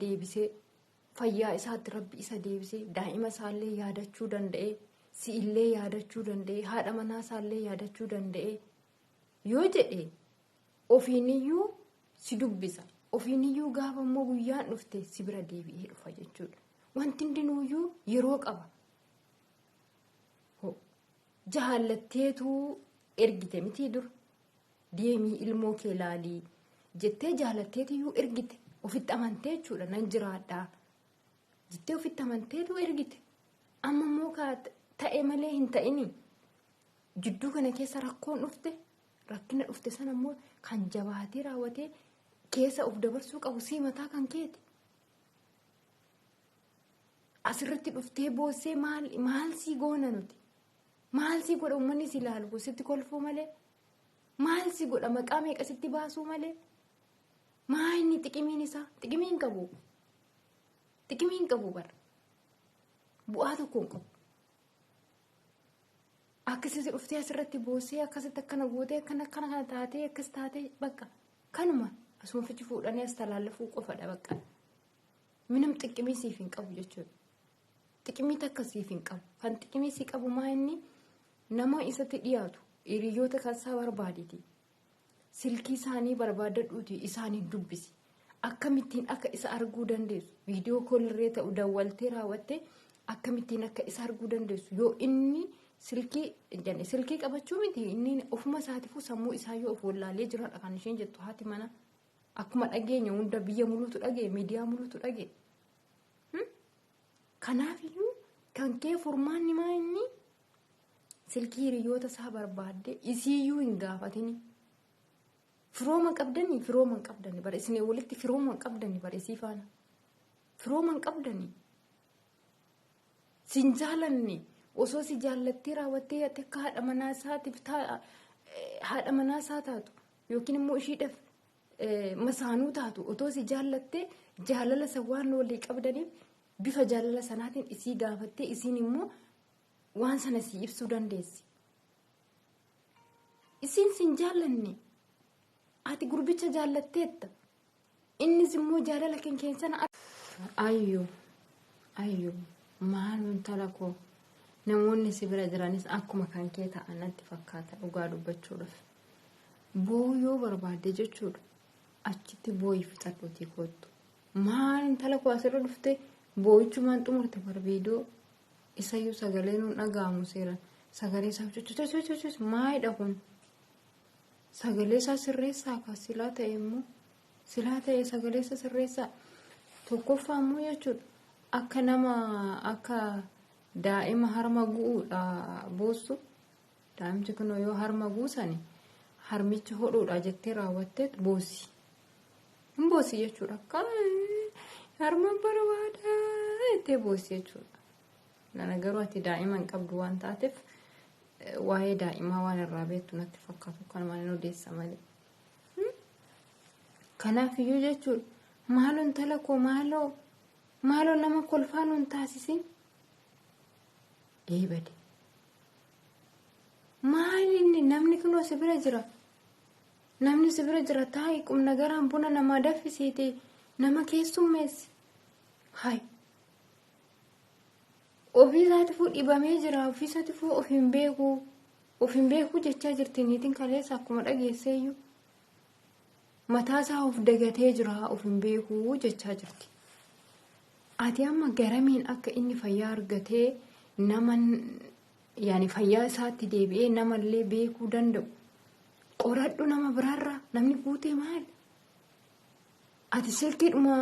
deebisee fayyaa isaatti rabbi isa deebisee daa'ima isaallee yaadachuu danda'e si'illee yaadachuu danda'e haadha manaa isaallee yaadachuu danda'e yoo jedhe ofiiniyyuu si dubbisa ofiiniyyuu gaafa immoo guyyaan dhufte si bira deebi'ee dhufa jechuudha. Wanti hundinuyyuu yeroo qaba. Jaalatteetu ergite miti dur deemii ilmoo kee laalii jettee jaalatteetiyyuu ergite ofitti amantee jechuudha nan jiraadhaa jettee ofitti amanteetu ergite amma immoo ta'e malee hin ta'ini jidduu kana keessa rakkoon dhufte rakkina dhufte sana immoo kan jabaatee raawwatee keessa of dabarsuu qabu si mataa kan keeti asirratti dhuftee boossee maal si goona nuti maal si godha uummanni si ilaalu sitti kolfuu malee maal si godha maqaa meeqa sitti baasuu malee maa inni xiqimiin isaa xiqimiin qabu bara bu'aa tokko hin qabu akkasitti dhuftee asirratti boossee akkasitti akkana gootee akkana taatee akkas taatee bakka kanuma asuma fichi fuudhanii as talaallafuu qofadha bakka minam xiqimii siif hin qabu jechuudha. Xiqimii akkasiif hin qabu kan xiqimii si qabu maa inni nama isatti dhiyaatu hiriyoota kansaa barbaaditi silkii isaanii barbaadadhuuti isaanii dubbisi akkamittiin akka isa arguu dandeessu viidiyoo koolirree ta'u dawwaltee raawwattee akkamittiin akka isa arguu dandeessu yoo inni silkii qabachuu miti inni ofuma isaatiifuu sammuu isaa yoo of wallaalee jiraadha kan isheen jettu haati mana akkuma dhageenya hunda biyya muluutu dhagee miidiyaa muluutu dhagee. Kanaafiyyuu kan kee furmaanni maa inni silkii hiriyoota isaa barbaadde isiiyyuu hin gaafatini. Firooma qabdanii bara isin walitti firooma qabdanii bara isii faana. Firooma qabdanii. Sin jaalanne osoo si jaallattee raawwattee akka haadha manaa isaatiif haadha manaa isaa taatu yookiin immoo ishiidhaaf masaanuu taatu otoo si jaallattee jaalala isa waan walii qabdaniif bifa jaalala sanaatiin isii gaafattee isiin immoo waan sana si ibsuu dandeessi. Isiin sin jaallanne ati gurbicha jaallatteetta innis immoo jaalala keensana ayyo maalun talakoo namoonni si bira jiranis akkuma kan kee ta'an natti fakkaata dhugaa dubbachuudhaaf boo'uu yoo barbaadde jechuudha achitti boo'ii fixadhuutii kootu maalun talakoo asirra dhuftee boo'ichumaan xumurte barbaadoo isayyuu sagalee nuun dhaga'amu seeran sagalee isaa cucucucucucus maayidha kun sagalee isaa sirreessaa akka silaa ta'e immoo silaa ta'e sagalee isaa sirreessaa tokkoffaa immoo jechuudha akka nama akka daa'ima harma gu'uudha boossu daa'imti kun yoo harma guusani harmicha hodhuudha jettee raawwattee boossi hin boossi jechuudha akka harma barbaada itti boossi jechuudha. Nana garuu ati daa'ima hin qabdu waan taateef waa'ee daa'imaa waan irraa beektu natti fakkaatu kan maal odeessa malee. Kanaafiyyuu jechuudha maaloon talakoo maaloo nama kolfaa nuun taasisin eebade. Maalinni namni kunoo si bira jira. Namni si bira jira taa'ee qubna garaan buna namaa daffisiitee nama keessummeessi. Hayi. Ofii isaatiifuu dhibamee jira. Ofii isaatiifuu of hin beeku jechaa jirti niitiin kaleessa akkuma dhageesseeyyuu. Mataa isaa of dagatee jira. Of hin beeku jechaa jirti. Ati amma garamiin akka inni fayyaa argatee yaani fayyaa isaatti deebi'ee namallee beekuu danda'u. Qoradhu nama biraarraa namni guutee maali? Ati silkiidhuma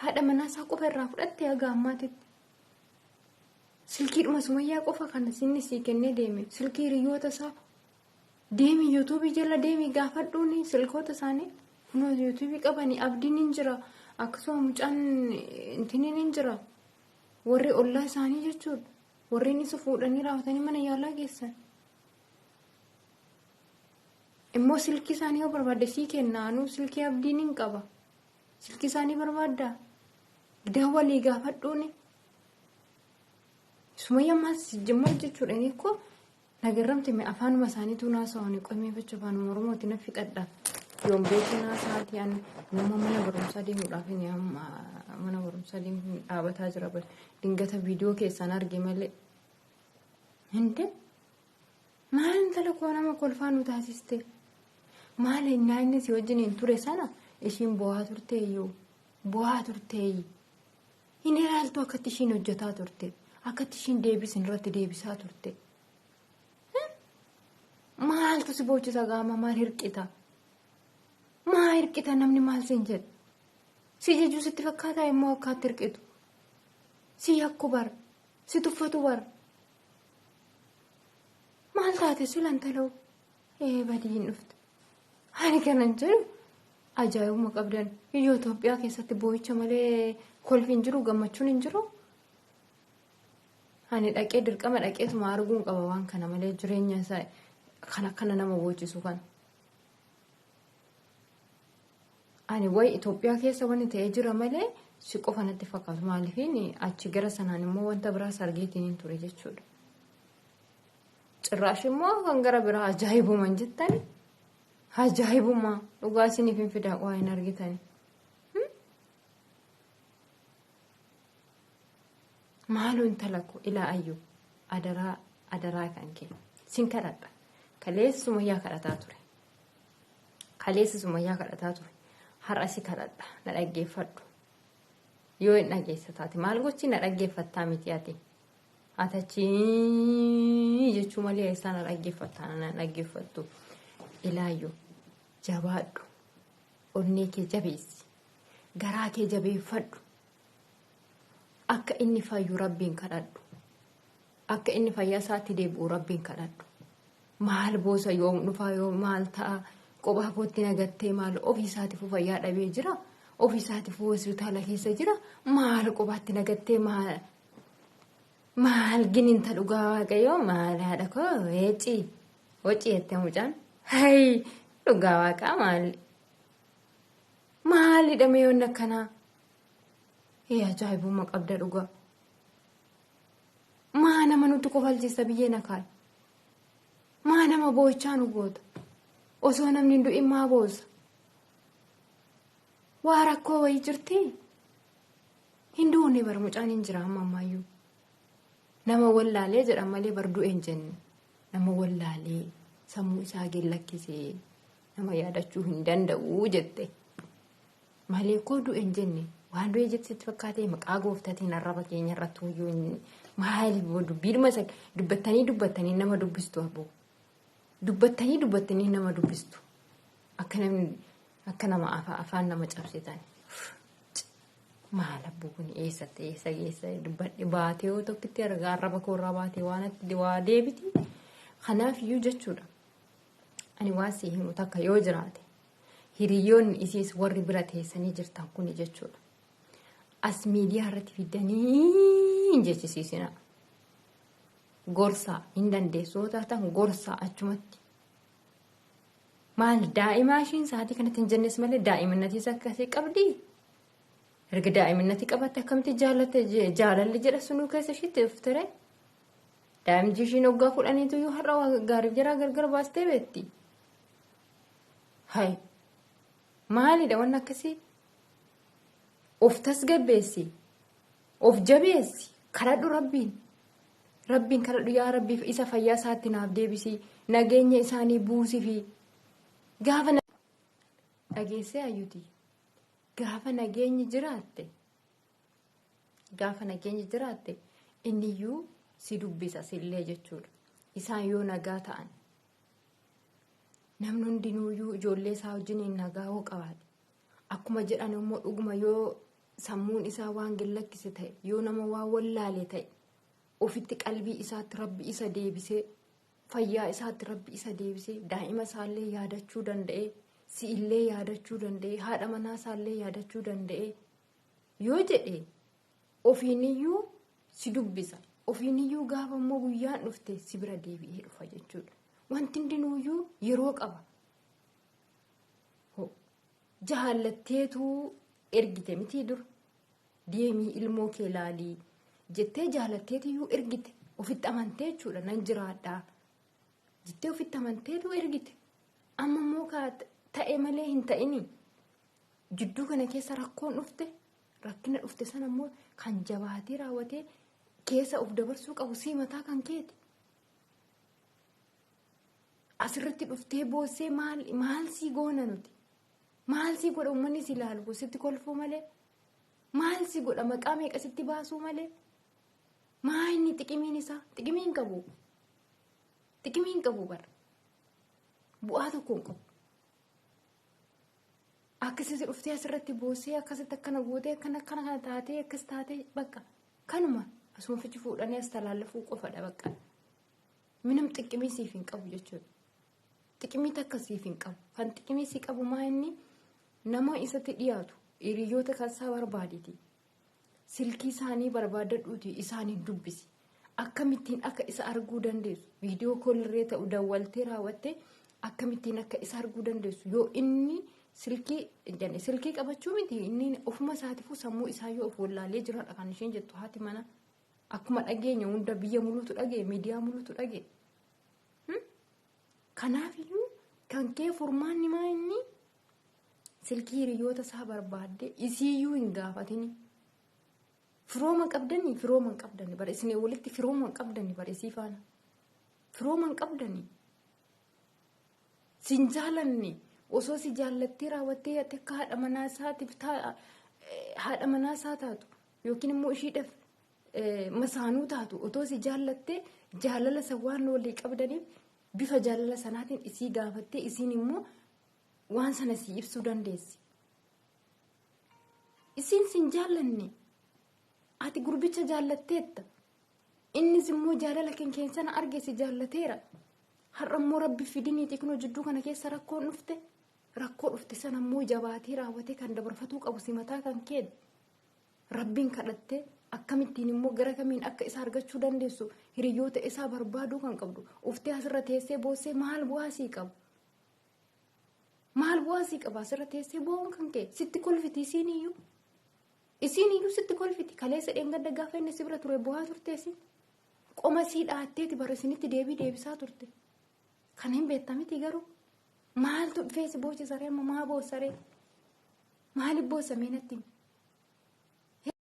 haadha manaa isaa qofa irraa fudhattee haga ammaatitti. Silkiidhuma Sumayyaa qofa kana sinni sii kennee deeme. Silkii hiriyoota isaa deemi yuutuubii jala deemi gaafadhuuni silkoota isaanii. Kunoo yuutuubii qabanii abdiin hin jira. Akkasuma mucaan intiniin hin jira. Warri ollaa isaanii jechuudha. Warreen isa fuudhanii raawwatanii mana yaalaa geessan. Immoo silkii isaanii yoo barbaadde sii kennaanuu silkii abdiin hin qaba. Silkii isaanii barbaaddaa. Daawwalii gaafadhuuni. Sumayyaa maas jimmaa jechuudha. Inni koo nagarramte mee afaanuma isaaniitu naasa'anii qomeeffachuu afaanuma Oromooti na fixadha. Yoon beeku naasaati nama mana barumsaa deemuudhaaf saliin dhaabataa jira bare dingata viidiyoo keessan arge malee hinde maal intala koo nama kolfaa nu taasiste maal inni si wajjin ture sana ishiin bo'aa turteeyyuu bo'aa turteeyyi hin ilaaltu akkatti ishiin hojjetaa turte akkatti ishiin deebisin irratti deebisaa turte maaltu si boochisa gaama maal hirqita namni maal sin jedhe si jejuu sitti fakkaataa immoo akkaatti hirqitu si yakku bar si tuffatu bar maal taate silan tala'u badiin dhufte ani kanan jedhu ajaa'ibuma qabdan biyya Itoophiyaa keessatti boo'icha malee kolfi hin jiru gammachuun hin jiru ani dhaqee dirqama dhaqeetuma arguun qaba waan kana malee jireenya isaa kana nama boochisu kan ani way Itoophiyaa keessa wanti ta'ee jira malee si qofa natti fakkaatu maaliifini achi gara sanaan immoo wanta biraas argeetiin hin ture jechuudha cirraash immoo kan gara biraa ajaa'ibuma jettani ajaa'ibuma dhugaa isiniif hin fidaa waa hin argitani maaloo intala koo ilaa ayyuu adaraa kan kee sin kadhadha kaleessa sumayyaa kadhataa ture har'a si kadhadha na dhaggeeffadhu yoo hin dhageessa taate maal gochi na dhaggeeffattaa miti ati atachi jechuu malee eessaa na dhaggeeffattaa na dhaggeeffattu ilaayyuu jabaadhu onnee kee jabeessi garaa kee jabeeffadhu akka inni fayyu rabbiin kadhadhu akka inni fayyaa isaatti deebi'u rabbiin kadhadhu maal boosa yoo dhufaa yoo maal ta'a qophaa kootti nagattee maal ofii isaatiif fayyaa dhabee jira ofii isaatiif hospitaala keessa jira maal qophaatti nagattee maal gininta dhugaa waaqayyoo maal haadha koo wacii jettee mucaan hay dhugaa waaqaa maal hidhamee yoon akkanaa ajaa'ibuma qabda dhugaa maa nama nutti kofalchiisa biyyee nakaa maa nama boo'ichaa nu goota osoo namni hin du'in maa boosa waa rakkoo wayii jirti hin duune bar mucaan hin jira ammaayyuu nama wallaalee jedhan malee bar du'een jenne nama wallaalee sammuu isaa geellakkisee nama yaadachuu hin danda'u jette malee koo du'een jenne waan du'ee jettitti fakkaatee maqaa gooftaatiin arraba keenya irratti hoyyuu maal dubbiidhuma isa dubbattanii nama dubbistu aboo dubbattanii nama dubbistu akka nama afaan nama cabsitan maal abbuu kun eessa geessa dubbadhe baatee yoo tokkitti argaa arraba koorraa baatee waa deebiti kanaaf iyyuu jechuudha ani waan si himu takka yoo jiraate hiriyoonni isiis warri bira teessanii jirtan kun jechuudha as miidiyaa irratti fidanii jechisiisina gorsaa hin dandeessoo taatan gorsaa achumatti maal daa'imaa ishiin sa'aatii kanatti hin jennes malee daa'iminatiis akkasii qabdi erga daa'iminati qabatte akkamitti jaalalli jedha sunuu keessa ishiitti uftere daa'imti ishiin waggaa 10 yoo har'a gaariif jaraa gargar baastee beetti hay maalidha waan akkasii of tasgabbeessi of jabeessi kadhadhu rabbiin kadhadhu yaa rabbiif isa fayyaa isaatti naaf deebisi nageenya isaanii buusifi gaafa dhageessee ayyuti gaafa nageenyi jiraatte inniyyuu si dubbisa sillee jechuudha isaan yoo nagaa ta'an namni hundinuyyuu ijoollee isaa wajjin nagaa hoo qabaate akkuma jedhan immoo dhuguma yoo sammuun isaa waan gellakkise ta'e yoo nama waan wallaalee ta'e ofitti qalbii isaatti rabbi isa deebisee fayyaa isaatti rabbi isa deebisee daa'ima isaallee yaadachuu danda'e si'illee yaadachuu danda'e haadha manaa isaallee yaadachuu danda'e yoo jedhe ofiiniyyuu si dubbisa ofiiniyyuu gaafa immoo guyyaan dhufte si bira deebi'ee dhufa jechuudha wanti hundinuyyuu yeroo qaba jaallatteetu ergite miti dur deemii ilmoo kee laalii jettee jaallatteetiyyuu ergite ofitti amantee jechuudha nan jiraadhaa jettee ofitti amanteetu ergite amma immoo ta'e malee hin ta'ini jidduu kana keessa rakkoon dhufte rakkina dhufte sana immoo kan jabaatee raawwatee keessa of dabarsuu qabu sii mataa kan keeti. Asirratti dhuftee boossee maal sii goona nuti? Maal sii godha uummanni si ilaalu sitti kolfuu malee? Maal sii godha maqaa meeqa sitti baasuu malee? Maa inni xiqimiin isaa? Xiqimiin qabu. Xiqimiin qabu bara. Bu'aa tokko hin qabu. Akkasitti dhuftee asirratti boossee akkasitti akkana gootee akkana taatee akkas taatee bakka kanuma asuma fichi fuudhanii as talaallafuu qofadha bakka. Minam xiqimii siif hin qabu jechuudha. Xiqimii takka siif hin qabu. Kan xiqimii si qabu maa inni nama isatti dhiyaatu hiriyoota kansaa barbaaditi. Silkii isaanii barbaadadhuuti isaaniin dubbisi. Akkamittiin akka isa arguu dandeessu. Viidiyoo koolirree ta'u dawwaltee raawwattee akkamittiin akka isa arguu dandeessu. Yoo inni silkii qabachuu miti inni ofuma isaatiifuu sammuu isaa yoo of wallaalee jiraadha kan isheen jettu haati mana. Akkuma dhageenya hunda biyya muluutu dhagee miidiyaa muluutu dhagee. Kanaafiyyuu kan kee furmaanni maa inni silkii hiriyoota isaa barbaadde isiiyyuu hin gaafatini. Firooma qabdanii bara isin walitti firooma qabdanii bara isii faana. Firooma qabdanii. Sin jaalanni osoo si jaallattee raawwattee akka haadha manaa isaa taatu yookiin immoo ishiidhaaf masaanuu taatu otoo si jaallattee jaalala isa waan walii qabdaniif bifa jaalala sanaatiin isii gaafattee isiin immoo waan sana si ibsuu dandeessi. Isiin sin jaallanne ati gurbicha jaallatteetta innis immoo jaalala keen sana arge si jaallateera. Har'a immoo rabbi fidiniiti kunoo jidduu kana keessa rakkoon dhufte. Rakkoo dhufte sana immoo jabaatee raawwatee kan dabarfatuu qabu si mataa kan kee rabbiin kadhattee akkamittiin immoo gara kamiin akka isa argachuu dandeessu hiriyoota isaa barbaaduu kan qabdu uftee asirra teessee boossee maal bu'aa sii qabu? Maal bu'aa sii qaba asirra teessee bo'oon kan kee sitti kolfiti isiiniyyuu sitti kolfiti kaleessa dheengadda gaafa inni si bira ture bu'aa turteessi qoma sii dhaatteeti bara isinitti deebisaa turte kan hin beektamiti garuu. Maaltu dhufee si boocisa saree maa boossaree? Maaliif boossamee natti?